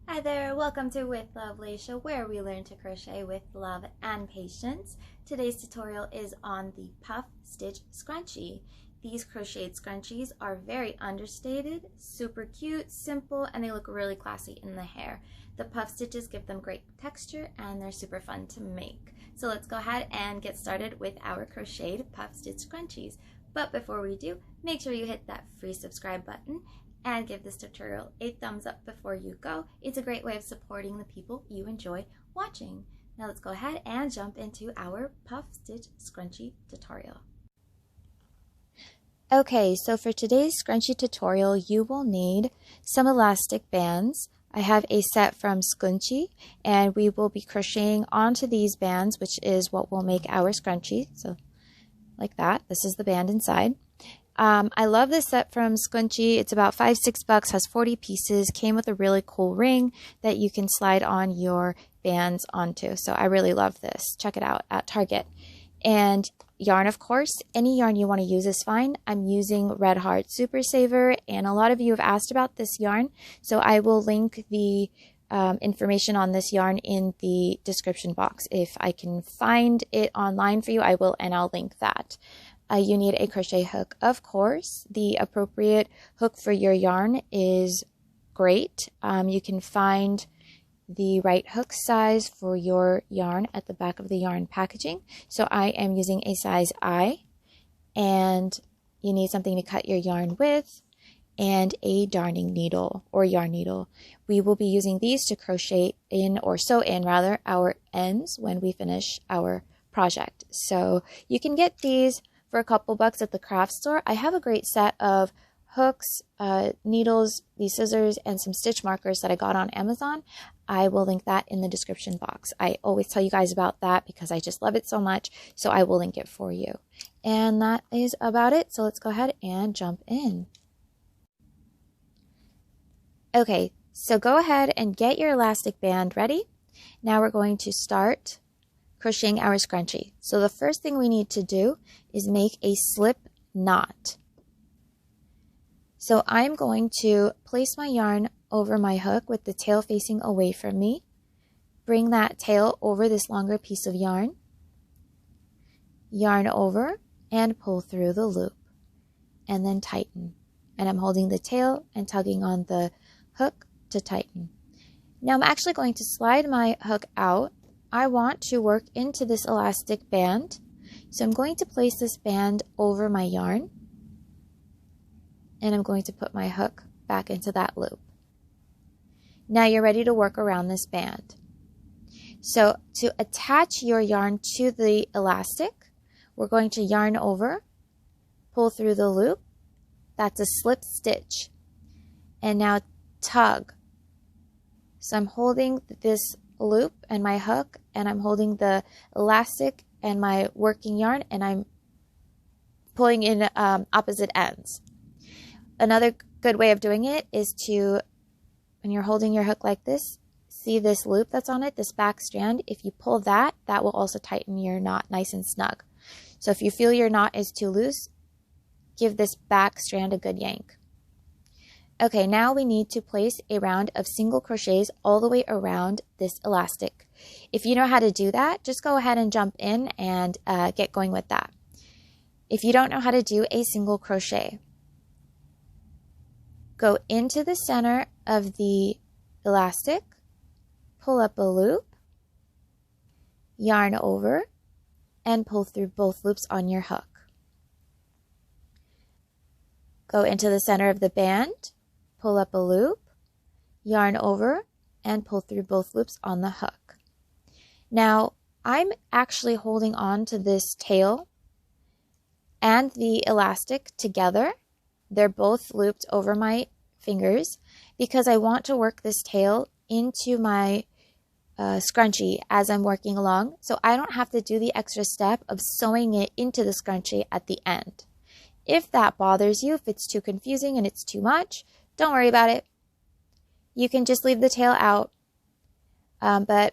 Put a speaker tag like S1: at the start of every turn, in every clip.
S1: Hi there, welcome to With Love Leisha, where we learn to crochet with love and patience. Today's tutorial is on the Puff Stitch Scrunchie. These crocheted scrunchies are very understated, super cute, simple, and they look really classy in the hair. The puff stitches give them great texture and they're super fun to make. So let's go ahead and get started with our crocheted puff stitch scrunchies. But before we do, make sure you hit that free subscribe button and give this tutorial a thumbs up before you go. It's a great way of supporting the people you enjoy watching. Now let's go ahead and jump into our puff stitch scrunchie tutorial. Okay, so for today's scrunchie tutorial, you will need some elastic bands. I have a set from Scrunchie, and we will be crocheting onto these bands, which is what will make our scrunchie. So like that, this is the band inside. I love this set from Scrunchie. It's about $5-6, has 40 pieces, came with a really cool ring that you can slide on your bands onto. So I really love this. Check it out at Target. And yarn, of course, any yarn you want to use is fine. I'm using Red Heart Super Saver, and a lot of you have asked about this yarn, so I will link the information on this yarn in the description box. If I can find it online for you, I will, and I'll link that. You need a crochet hook, of course. The appropriate hook for your yarn is great. You can find the right hook size for your yarn at the back of the yarn packaging. So I am using a size I, and you need something to cut your yarn with and a darning needle or yarn needle. We will be using these to crochet in, or sew in rather, our ends when we finish our project. So you can get these for a couple bucks at the craft store. I have a great set of hooks, needles, these scissors, and some stitch markers that I got on Amazon. I will link that in the description box. I always tell you guys about that because I just love it so much, so I will link it for you. And that is about it, so let's go ahead and jump in. Okay, so go ahead and get your elastic band ready. Now we're going to start crocheting our scrunchie. So the first thing we need to do is make a slip knot. So I'm going to place my yarn over my hook with the tail facing away from me. Bring that tail over this longer piece of yarn. Yarn over and pull through the loop. And then tighten. And I'm holding the tail and tugging on the hook to tighten. Now I'm actually going to slide my hook out. I want to work into this elastic band. So I'm going to place this band over my yarn. And I'm going to put my hook back into that loop. Now you're ready to work around this band. So to attach your yarn to the elastic, we're going to yarn over, pull through the loop. That's a slip stitch. And now tug. So I'm holding this loop and my hook, and I'm holding the elastic and my working yarn, and I'm pulling in opposite ends. Another good way of doing it is to, when you're holding your hook like this, see this loop that's on it, this back strand. If you pull that, that will also tighten your knot nice and snug. So if you feel your knot is too loose, give this back strand a good yank. Okay, now we need to place a round of single crochets all the way around this elastic. If you know how to do that, just go ahead and jump in and get going with that. If you don't know how to do a single crochet, go into the center of the elastic, pull up a loop, yarn over, and pull through both loops on your hook. Go into the center of the band, pull up a loop, yarn over, and pull through both loops on the hook. Now, I'm actually holding on to this tail and the elastic together. They're both looped over my fingers because I want to work this tail into my scrunchie as I'm working along, so I don't have to do the extra step of sewing it into the scrunchie at the end. If that bothers you, if it's too confusing and it's too much, don't worry about it. You can just leave the tail out, but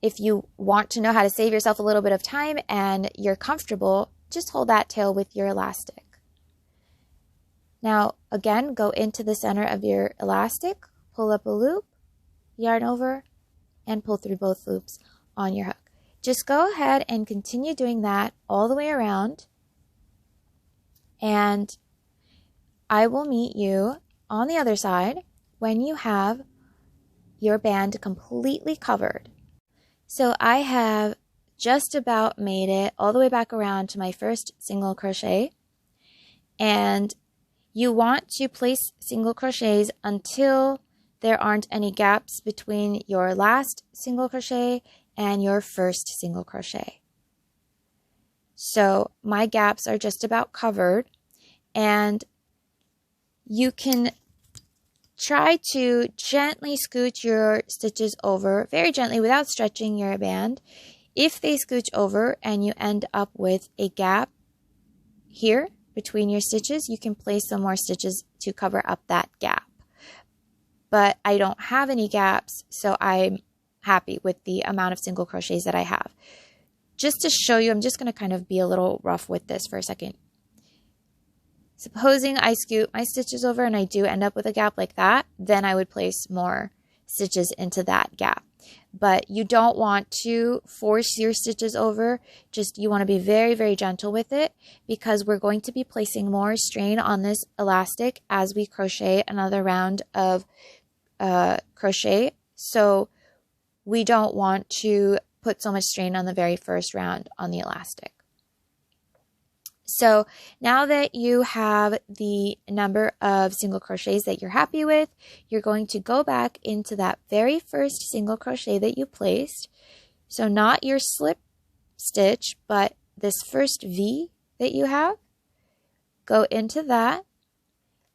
S1: if you want to know how to save yourself a little bit of time and you're comfortable, just hold that tail with your elastic. Now, again, go into the center of your elastic, pull up a loop, yarn over, and pull through both loops on your hook. Just go ahead and continue doing that all the way around, and I will meet you on the other side when you have your band completely covered. So I have just about made it all the way back around to my first single crochet, and you want to place single crochets until there aren't any gaps between your last single crochet and your first single crochet. So my gaps are just about covered, and you can try to gently scooch your stitches over, very gently without stretching your band. If they scooch over and you end up with a gap here between your stitches, you can place some more stitches to cover up that gap. But I don't have any gaps, so I'm happy with the amount of single crochets that I have. Just to show you, I'm just going to kind of be a little rough with this for a second. Supposing I scoot my stitches over and I do end up with a gap like that, then I would place more stitches into that gap. But you don't want to force your stitches over. Just you want to be very, very gentle with it, because we're going to be placing more strain on this elastic as we crochet another round of crochet. So we don't want to put so much strain on the very first round on the elastic. So now that you have the number of single crochets that you're happy with, you're going to go back into that very first single crochet that you placed. So not your slip stitch, but this first V that you have. Go into that,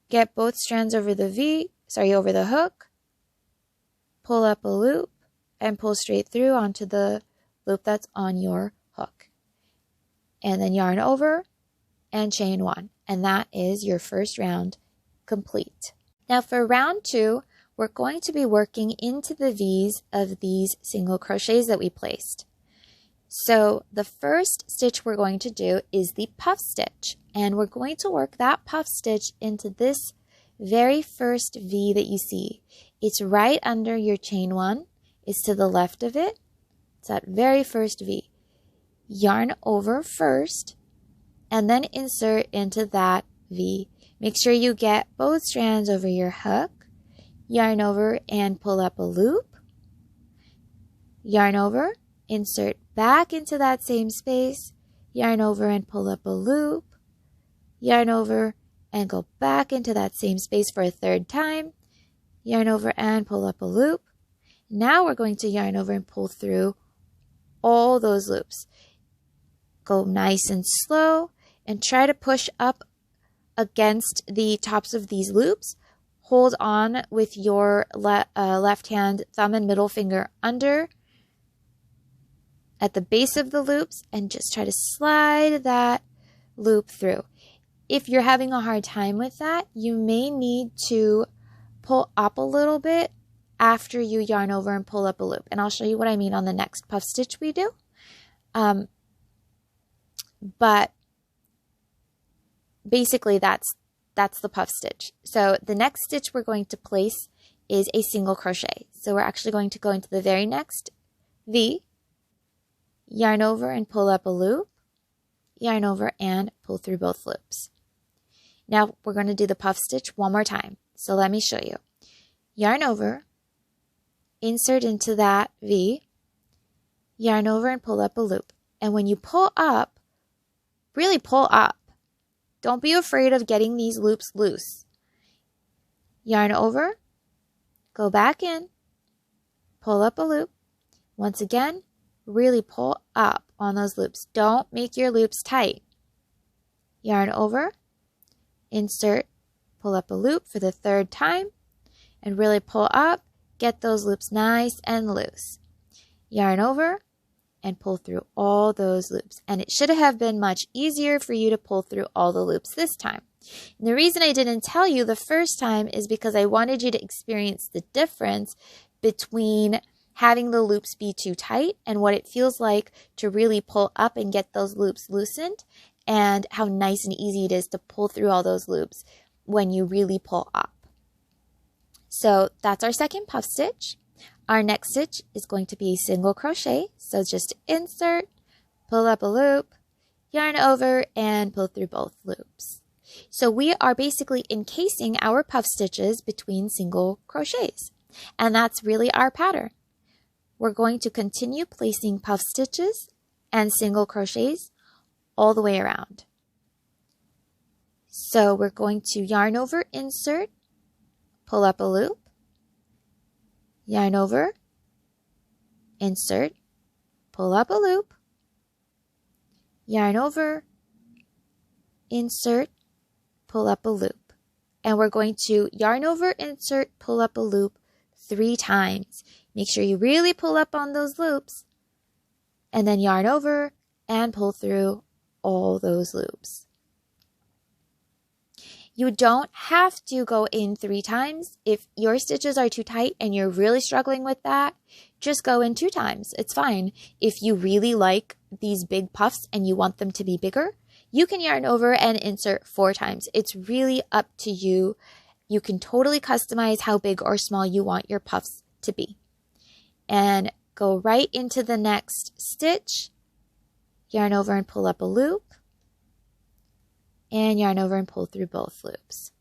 S1: get both strands over the over the hook, pull up a loop, and pull straight through onto the loop that's on your hook. And then yarn over and chain one, and that is your first round complete. Now for round 2, we're going to be working into the V's of these single crochets that we placed. So the first stitch we're going to do is the puff stitch, and we're going to work that puff stitch into this very first V that you see. It's right under your chain 1. It's to the left of it. It's that very first V. Yarn over first, and then insert into that V. Make sure you get both strands over your hook. Yarn over and pull up a loop. Yarn over, insert back into that same space. Yarn over and pull up a loop. Yarn over and go back into that same space for a third time. Yarn over and pull up a loop. Now we're going to yarn over and pull through all those loops. Go nice and slow, and try to push up against the tops of these loops. Hold on with your left hand, thumb and middle finger under at the base of the loops, and just try to slide that loop through. If you're having a hard time with that, you may need to pull up a little bit after you yarn over and pull up a loop. And I'll show you what I mean on the next puff stitch we do. But basically that's the puff stitch. So the next stitch we're going to place is a single crochet. So we're actually going to go into the very next V, yarn over and pull up a loop, yarn over and pull through both loops. Now we're going to do the puff stitch one more time. So let me show you. Yarn over, insert into that V, yarn over and pull up a loop. And when you pull up, really pull up. Don't be afraid of getting these loops loose. Yarn over, go back in, pull up a loop. Once again, really pull up on those loops. Don't make your loops tight. Yarn over, insert, pull up a loop for the third time, and really pull up. Get those loops nice and loose. Yarn over and pull through all those loops. And it should have been much easier for you to pull through all the loops this time. And the reason I didn't tell you the first time is because I wanted you to experience the difference between having the loops be too tight and what it feels like to really pull up and get those loops loosened, and how nice and easy it is to pull through all those loops when you really pull up. So that's our second puff stitch. Our next stitch is going to be single crochet. So just insert, pull up a loop, yarn over, and pull through both loops. So we are basically encasing our puff stitches between single crochets. And that's really our pattern. We're going to continue placing puff stitches and single crochets all the way around. So we're going to yarn over, insert, pull up a loop, yarn over, insert, pull up a loop, yarn over, insert, pull up a loop. And we're going to yarn over, insert, pull up a loop 3 times. Make sure you really pull up on those loops, and then yarn over and pull through all those loops. You don't have to go in 3 times. If your stitches are too tight and you're really struggling with that, just go in 2 times. It's fine. If you really like these big puffs and you want them to be bigger, you can yarn over and insert 4 times. It's really up to you. You can totally customize how big or small you want your puffs to be. And go right into the next stitch, yarn over and pull up a loop, and yarn over and pull through both loops.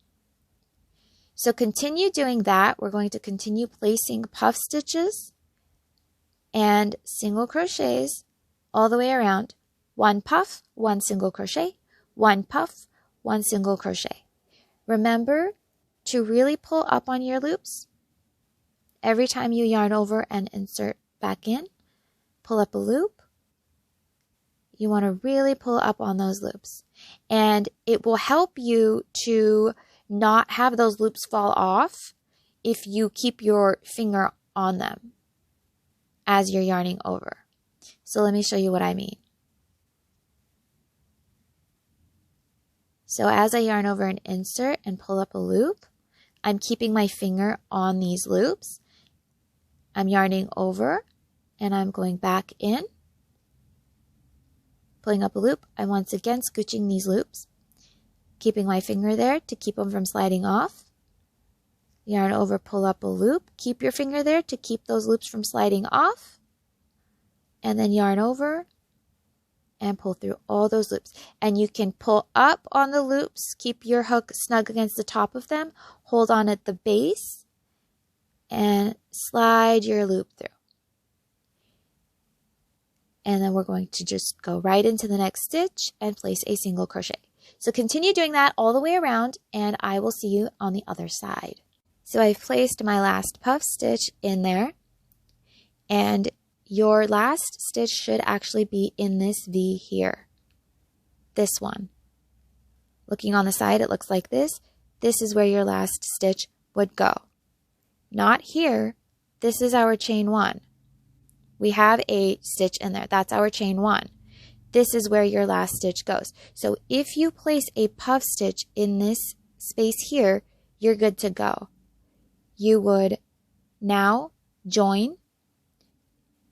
S1: So continue doing that. We're going to continue placing puff stitches and single crochets all the way around. 1 puff, 1 single crochet, 1 puff, 1 single crochet. Remember to really pull up on your loops. Every time you yarn over and insert back in, pull up a loop. You want to really pull up on those loops. And it will help you to not have those loops fall off if you keep your finger on them as you're yarning over. So let me show you what I mean. So as I yarn over and insert and pull up a loop, I'm keeping my finger on these loops. I'm yarning over and I'm going back in, pulling up a loop. I'm once again scooching these loops, keeping my finger there to keep them from sliding off. Yarn over, pull up a loop. Keep your finger there to keep those loops from sliding off. And then yarn over and pull through all those loops. And you can pull up on the loops, keep your hook snug against the top of them, hold on at the base, and slide your loop through. And then we're going to just go right into the next stitch and place a single crochet. So continue doing that all the way around, and I will see you on the other side. So I've placed my last puff stitch in there, and your last stitch should actually be in this V here. This one. Looking on the side, it looks like this. This is where your last stitch would go. Not here. This is our chain 1. We have a stitch in there. That's our chain 1. This is where your last stitch goes. So if you place a puff stitch in this space here, you're good to go. You would now join.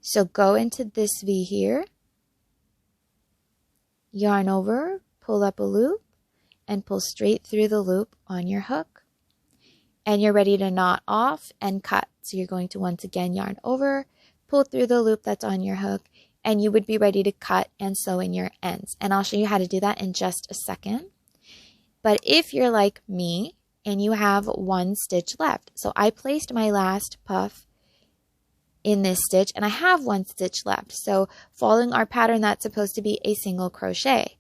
S1: So go into this V here, yarn over, pull up a loop, and pull straight through the loop on your hook. And you're ready to knot off and cut. So you're going to once again yarn over, pull through the loop that's on your hook, and you would be ready to cut and sew in your ends. And I'll show you how to do that in just a second. But if you're like me and you have 1 stitch left, so I placed my last puff in this stitch and I have 1 stitch left. So following our pattern, that's supposed to be a single crochet.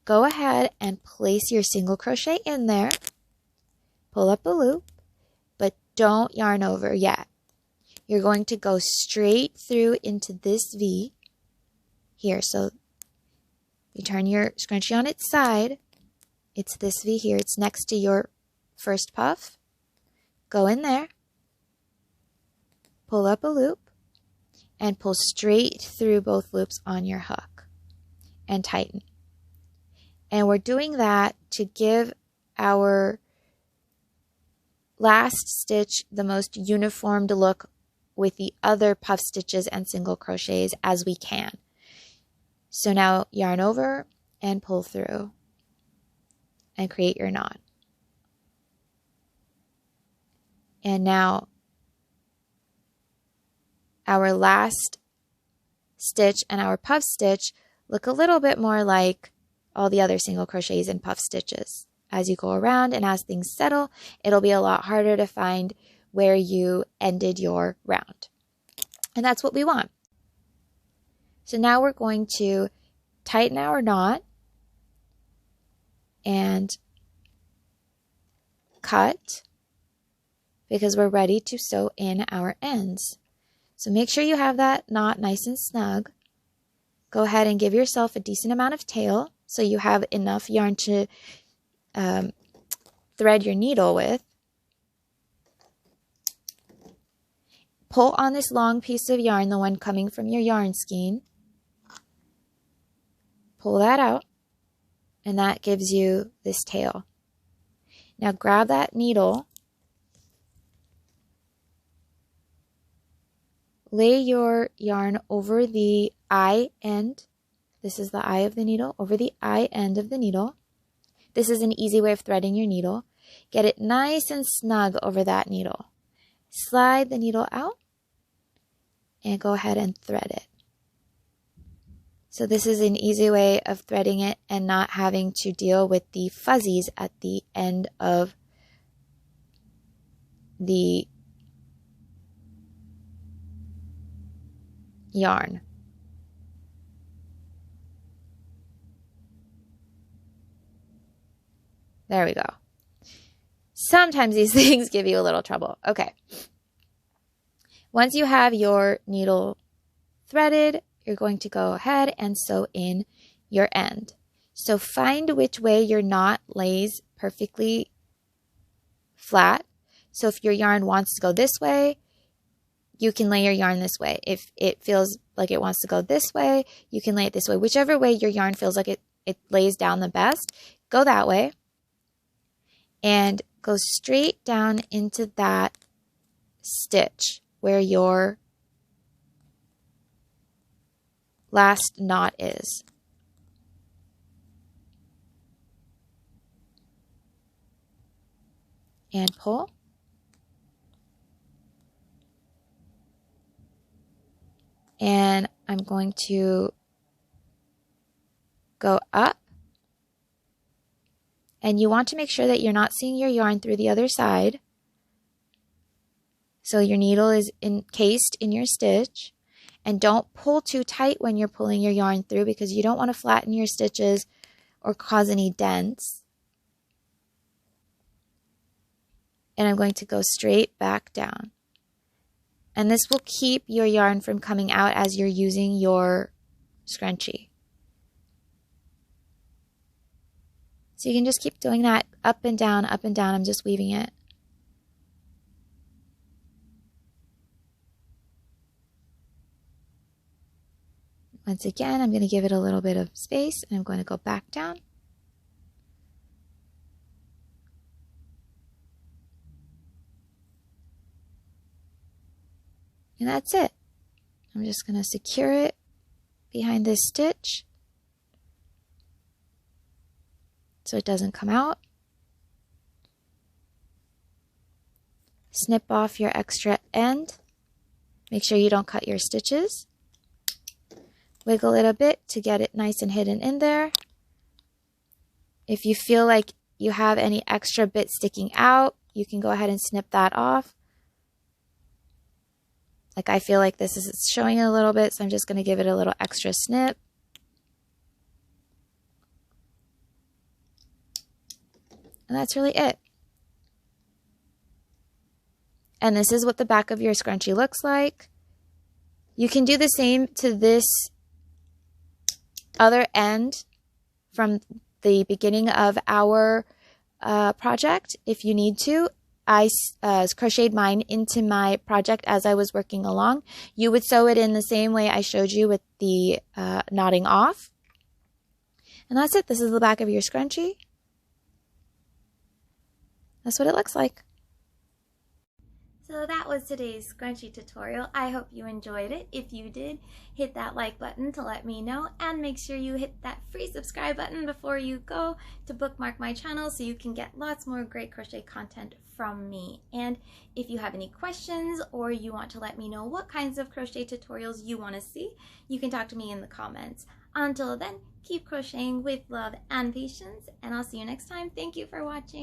S1: Go ahead and place your single crochet in there, pull up a loop, but don't yarn over yet. You're going to go straight through into this V here. So you turn your scrunchie on its side. It's this V here. It's next to your first puff. Go in there, pull up a loop, and pull straight through both loops on your hook and tighten. And we're doing that to give our last stitch the most uniformed look with the other puff stitches and single crochets as we can. So now yarn over and pull through and create your knot. And now our last stitch and our puff stitch look a little bit more like all the other single crochets and puff stitches. As you go around and as things settle, it'll be a lot harder to find where you ended your round. And that's what we want. So now we're going to tighten our knot and cut because we're ready to sew in our ends. So make sure you have that knot nice and snug. Go ahead and give yourself a decent amount of tail so you have enough yarn to thread your needle with. Pull on this long piece of yarn, the one coming from your yarn skein. Pull that out, and that gives you this tail. Now grab that needle, lay your yarn over the eye end. This is the eye of the needle, over the eye end of the needle. This is an easy way of threading your needle. Get it nice and snug over that needle. Slide the needle out and go ahead and thread it. So this is an easy way of threading it and not having to deal with the fuzzies at the end of the yarn. There we go. Sometimes these things give you a little trouble. Okay. Once you have your needle threaded, you're going to go ahead and sew in your end. So find which way your knot lays perfectly flat. So if your yarn wants to go this way, you can lay your yarn this way. If it feels like it wants to go this way, you can lay it this way. Whichever way your yarn feels like it lays down the best, go that way. And go straight down into that stitch where your last knot is. And pull. And I'm going to go up. And you want to make sure that you're not seeing your yarn through the other side. So your needle is encased in your stitch. And don't pull too tight when you're pulling your yarn through because you don't want to flatten your stitches or cause any dents. And I'm going to go straight back down. And this will keep your yarn from coming out as you're using your scrunchie. So you can just keep doing that up and down, up and down. I'm just weaving it. Once again, I'm going to give it a little bit of space and I'm going to go back down. And that's it. I'm just going to secure it behind this stitch so it doesn't come out. Snip off your extra end. Make sure you don't cut your stitches. Wiggle it a bit to get it nice and hidden in there. If you feel like you have any extra bit sticking out, you can go ahead and snip that off. Like I feel like this is showing a little bit, so I'm just going to give it a little extra snip. And that's really it. And this is what the back of your scrunchie looks like. You can do the same to this other end from the beginning of our project if you need to. I crocheted mine into my project as I was working along. You would sew it in the same way I showed you with the knotting off. And that's it. This is the back of your scrunchie. That's what it looks like.
S2: So
S1: So that was today's scrunchie tutorial. I hope you enjoyed it. If you did, hit that like button to let me know, and make sure you hit that free subscribe button before you go to bookmark my channel so you can get lots more great crochet content from me. And if you have any questions or you want to let me know what kinds of crochet tutorials you want to see, you can talk to me in the comments. Until then, keep crocheting with love and patience, and I'll see you next time. Thank you for watching.